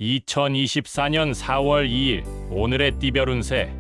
2024년 4월 2일 오늘의 띠별 운세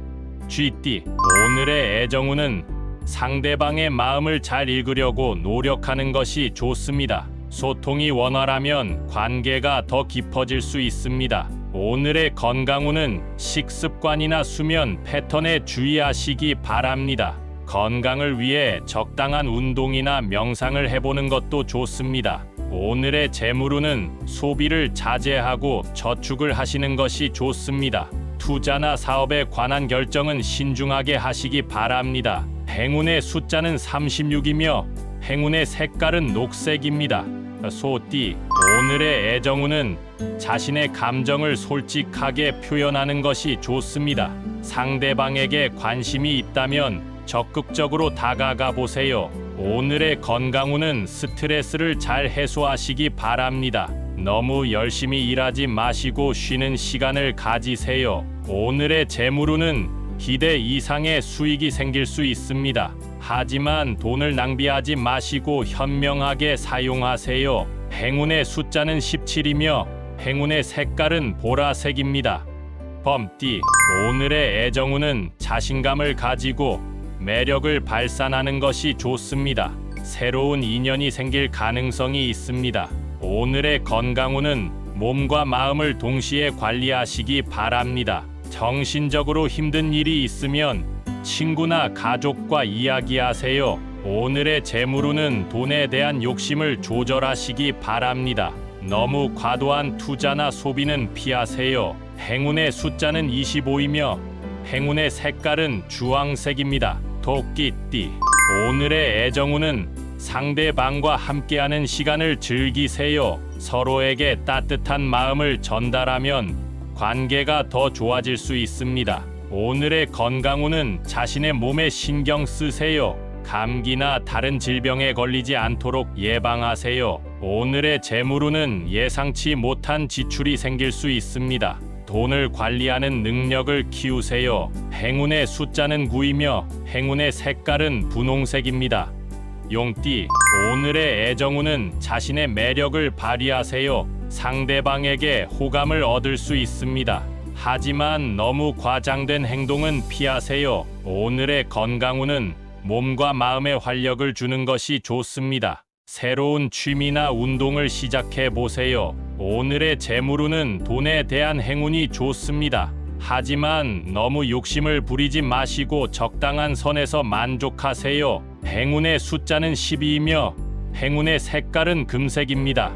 쥐띠. 오늘의 애정운은 상대방의 마음을 잘 읽으려고 노력하는 것이 좋습니다. 소통이 원활하면 관계가 더 깊어질 수 있습니다. 오늘의 건강운은 식습관이나 수면 패턴에 주의하시기 바랍니다. 건강을 위해 적당한 운동이나 명상을 해보는 것도 좋습니다. 오늘의 재물운은 소비를 자제하고 저축을 하시는 것이 좋습니다. 투자나 사업에 관한 결정은 신중하게 하시기 바랍니다. 행운의 숫자는 36이며 행운의 색깔은 녹색입니다. 소띠. 오늘의 애정운은 자신의 감정을 솔직하게 표현하는 것이 좋습니다. 상대방에게 관심이 있다면 적극적으로 다가가 보세요. 오늘의 건강운은 스트레스를 잘 해소하시기 바랍니다. 너무 열심히 일하지 마시고 쉬는 시간을 가지세요. 오늘의 재물운은 기대 이상의 수익이 생길 수 있습니다. 하지만 돈을 낭비하지 마시고 현명하게 사용하세요. 행운의 숫자는 17이며 행운의 색깔은 보라색입니다. 범띠. 오늘의 애정운은 자신감을 가지고 매력을 발산하는 것이 좋습니다. 새로운 인연이 생길 가능성이 있습니다. 오늘의 건강운은 몸과 마음을 동시에 관리하시기 바랍니다. 정신적으로 힘든 일이 있으면 친구나 가족과 이야기하세요. 오늘의 재물운은 돈에 대한 욕심을 조절하시기 바랍니다. 너무 과도한 투자나 소비는 피하세요. 행운의 숫자는 25이며 행운의 색깔은 주황색입니다. 토끼띠. 오늘의 애정운은 상대방과 함께하는 시간을 즐기세요. 서로에게 따뜻한 마음을 전달하면 관계가 더 좋아질 수 있습니다. 오늘의 건강운은 자신의 몸에 신경 쓰세요. 감기나 다른 질병에 걸리지 않도록 예방하세요. 오늘의 재물운은 예상치 못한 지출이 생길 수 있습니다. 돈을 관리하는 능력을 키우세요. 행운의 숫자는 9이며 행운의 색깔은 분홍색입니다. 용띠. 오늘의 애정운은 자신의 매력을 발휘하세요. 상대방에게 호감을 얻을 수 있습니다. 하지만 너무 과장된 행동은 피하세요. 오늘의 건강운은 몸과 마음에 활력을 주는 것이 좋습니다. 새로운 취미나 운동을 시작해 보세요. 오늘의 재물운은 돈에 대한 행운이 좋습니다. 하지만 너무 욕심을 부리지 마시고 적당한 선에서 만족하세요. 행운의 숫자는 12이며 행운의 색깔은 금색입니다.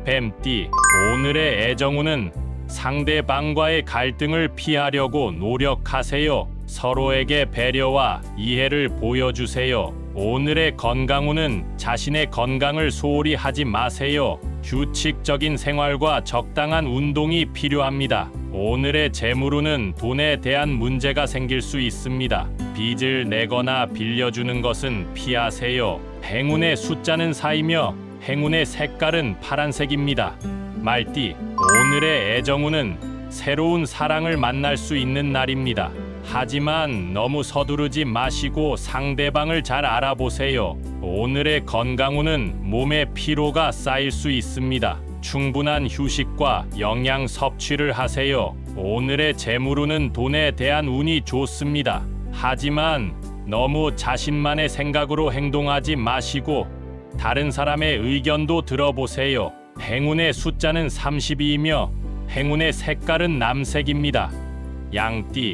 뱀띠. 오늘의 애정운은 상대방과의 갈등을 피하려고 노력하세요. 서로에게 배려와 이해를 보여주세요. 오늘의 건강운은 자신의 건강을 소홀히 하지 마세요. 규칙적인 생활과 적당한 운동이 필요합니다. 오늘의 재물운은 돈에 대한 문제가 생길 수 있습니다. 빚을 내거나 빌려주는 것은 피하세요. 행운의 숫자는 4이며 행운의 색깔은 파란색입니다. 말띠. 오늘의 애정운은 새로운 사랑을 만날 수 있는 날입니다. 하지만 너무 서두르지 마시고 상대방을 잘 알아보세요. 오늘의 건강운은 몸에 피로가 쌓일 수 있습니다. 충분한 휴식과 영양 섭취를 하세요. 오늘의 재물운은 돈에 대한 운이 좋습니다. 하지만 너무 자신만의 생각으로 행동하지 마시고 다른 사람의 의견도 들어보세요. 행운의 숫자는 32이며 행운의 색깔은 남색입니다. 양띠.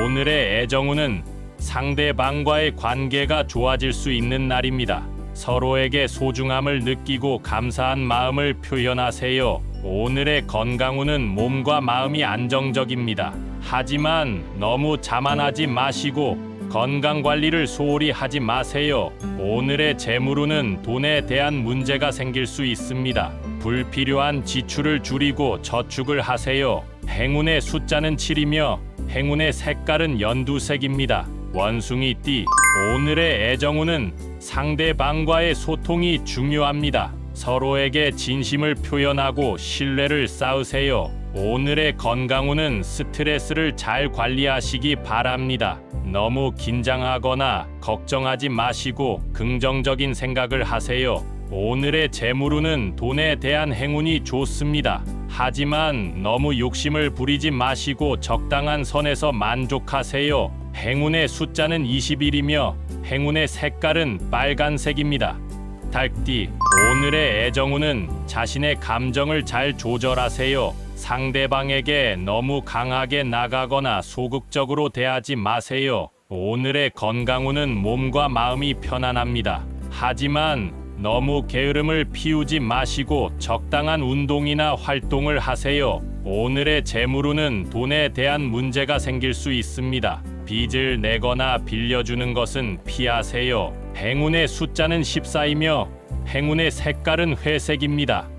오늘의 애정운은 상대방과의 관계가 좋아질 수 있는 날입니다. 서로에게 소중함을 느끼고 감사한 마음을 표현하세요. 오늘의 건강운은 몸과 마음이 안정적입니다. 하지만 너무 자만하지 마시고 건강관리를 소홀히 하지 마세요. 오늘의 재물운은 돈에 대한 문제가 생길 수 있습니다. 불필요한 지출을 줄이고 저축을 하세요. 행운의 숫자는 7이며 행운의 색깔은 연두색입니다. 원숭이띠. 오늘의 애정운은 상대방과의 소통이 중요합니다. 서로에게 진심을 표현하고 신뢰를 쌓으세요. 오늘의 건강운은 스트레스를 잘 관리하시기 바랍니다. 너무 긴장하거나 걱정하지 마시고 긍정적인 생각을 하세요. 오늘의 재물운은 돈에 대한 행운이 좋습니다. 하지만 너무 욕심을 부리지 마시고 적당한 선에서 만족하세요. 행운의 숫자는 21이며 행운의 색깔은 빨간색입니다. 닭띠, 오늘의 애정운은 자신의 감정을 잘 조절하세요. 상대방에게 너무 강하게 나가거나 소극적으로 대하지 마세요. 오늘의 건강운은 몸과 마음이 편안합니다. 하지만 너무 게으름을 피우지 마시고 적당한 운동이나 활동을 하세요. 오늘의 재물운은 돈에 대한 문제가 생길 수 있습니다. 빚을 내거나 빌려주는 것은 피하세요. 행운의 숫자는 14이며 행운의 색깔은 회색입니다.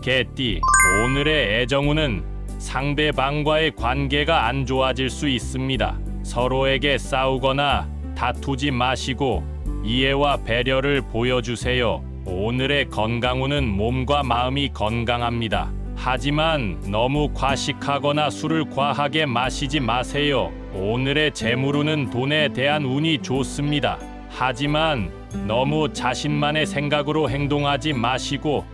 개띠, 오늘의 애정운은 상대방과의 관계가 안 좋아질 수 있습니다. 서로에게 싸우거나 다투지 마시고 이해와 배려를 보여주세요. 오늘의 건강운은 몸과 마음이 건강합니다. 하지만 너무 과식하거나 술을 과하게 마시지 마세요. 오늘의 재물운은 돈에 대한 운이 좋습니다. 하지만 너무 자신만의 생각으로 행동하지 마시고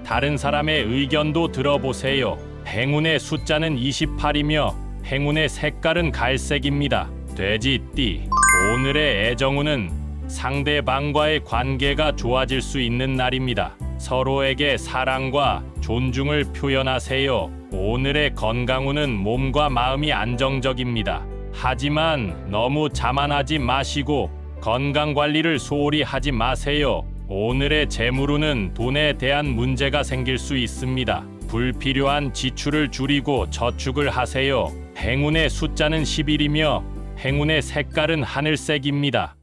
다른 사람의 의견도 들어보세요. 행운의 숫자는 28이며 행운의 색깔은 갈색입니다. 돼지띠, 오늘의 애정운은 상대방과의 관계가 좋아질 수 있는 날입니다. 서로에게 사랑과 존중을 표현하세요. 오늘의 건강운은 몸과 마음이 안정적입니다. 하지만 너무 자만하지 마시고 건강 관리를 소홀히 하지 마세요. 오늘의 재물운은 돈에 대한 문제가 생길 수 있습니다. 불필요한 지출을 줄이고 저축을 하세요. 행운의 숫자는 11이며 행운의 색깔은 하늘색입니다.